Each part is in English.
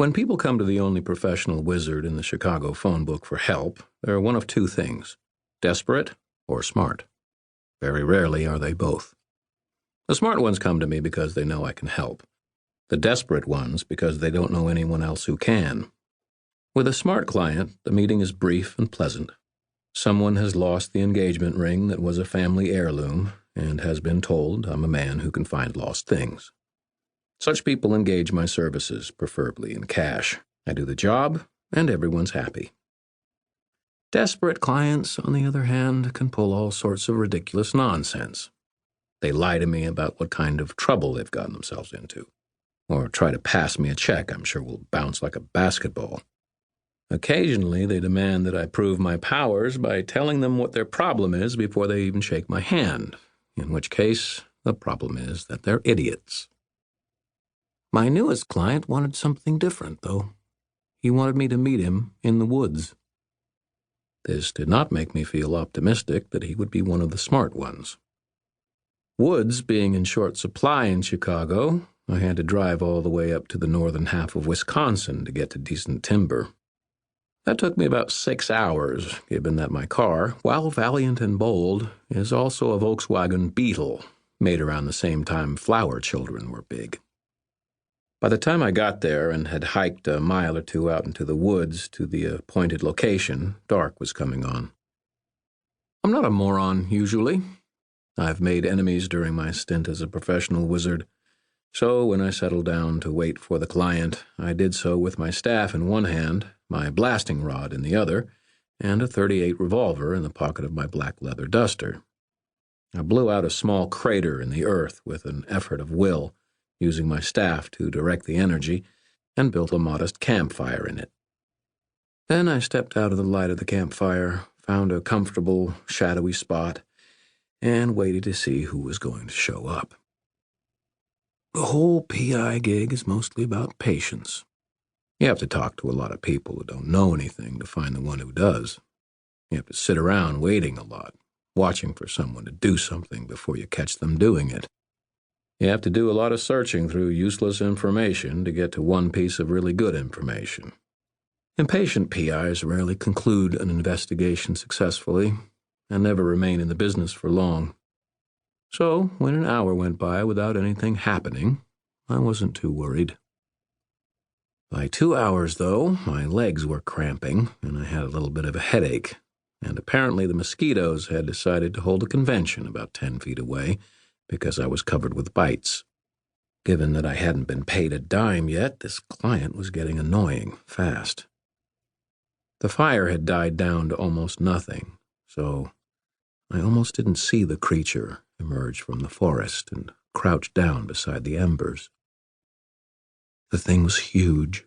When people come to the only professional wizard in the Chicago phone book for help, they're one of two things: desperate or smart. Very rarely are they both. The smart ones come to me because they know I can help. The desperate ones because they don't know anyone else who can. With a smart client, the meeting is brief and pleasant. Someone has lost the engagement ring that was a family heirloom and has been told I'm a man who can find lost things. Such people engage my services, preferably in cash. I do the job, and everyone's happy. Desperate clients, on the other hand, can pull all sorts of ridiculous nonsense. They lie to me about what kind of trouble they've gotten themselves into, or try to pass me a check I'm sure will bounce like a basketball. Occasionally, they demand that I prove my powers by telling them what their problem is before they even shake my hand, in which case the problem is that they're idiots. My newest client wanted something different, though. He wanted me to meet him in the woods. This did not make me feel optimistic that he would be one of the smart ones. Woods being in short supply in Chicago, I had to drive all the way up to the northern half of Wisconsin to get to decent timber. That took me about 6 hours, given that my car, while valiant and bold, is also a Volkswagen Beetle, made around the same time flower children were big. By the time I got there and had hiked a mile or two out into the woods to the appointed location, dark was coming on. I'm not a moron, usually. I've made enemies during my stint as a professional wizard, so when I settled down to wait for the client, I did so with my staff in one hand, my blasting rod in the other, and a .38 revolver in the pocket of my black leather duster. I blew out a small crater in the earth with an effort of will, using my staff to direct the energy, and built a modest campfire in it. Then I stepped out of the light of the campfire, found a comfortable, shadowy spot, and waited to see who was going to show up. The whole PI gig is mostly about patience. You have to talk to a lot of people who don't know anything to find the one who does. You have to sit around waiting a lot, watching for someone to do something before you catch them doing it. You have to do a lot of searching through useless information to get to one piece of really good information. Impatient PIs rarely conclude an investigation successfully and never remain in the business for long. So, when an hour went by without anything happening, I wasn't too worried. By 2 hours, though, my legs were cramping, and I had a little bit of a headache, and apparently the mosquitoes had decided to hold a convention about 10 feet away because I was covered with bites. Given that I hadn't been paid a dime yet, this client was getting annoying fast. The fire had died down to almost nothing, so I almost didn't see the creature emerge from the forest and crouch down beside the embers. The thing was huge.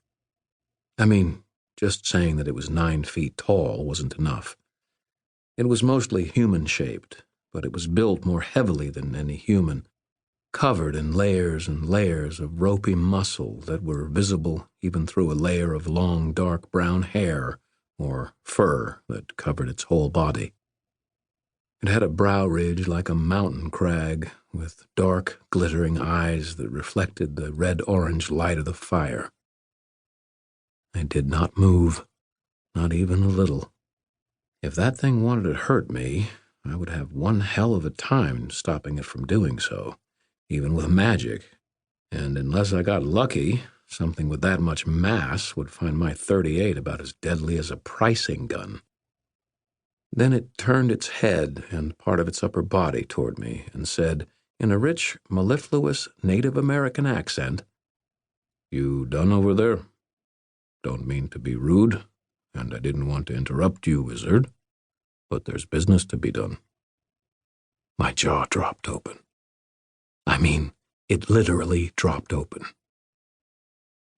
I mean, just saying that it was 9 feet tall wasn't enough. It was mostly human-shaped, but it was built more heavily than any human, covered in layers and layers of ropey muscle that were visible even through a layer of long, dark brown hair or fur that covered its whole body. It had a brow ridge like a mountain crag, with dark, glittering eyes that reflected the red-orange light of the fire. I did not move, not even a little. If that thing wanted to hurt me, I would have one hell of a time stopping it from doing so, even with magic. And unless I got lucky, something with that much mass would find my .38 about as deadly as a pricing gun. Then it turned its head and part of its upper body toward me and said, in a rich, mellifluous Native American accent, "You done over there? Don't mean to be rude, and I didn't want to interrupt you, wizard, but there's business to be done." My jaw dropped open. I mean, it literally dropped open.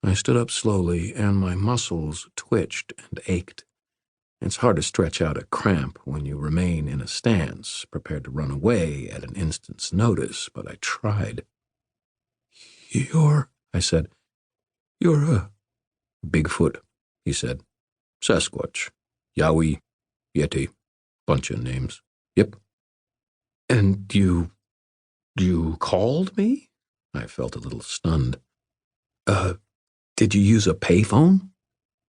I stood up slowly, and my muscles twitched and ached. It's hard to stretch out a cramp when you remain in a stance, prepared to run away at an instant's notice, but I tried. I said. You're a Bigfoot, he said. Sasquatch, Yowie, Yeti, bunch of names. Yep. And you called me? I felt a little stunned. Did you use a payphone?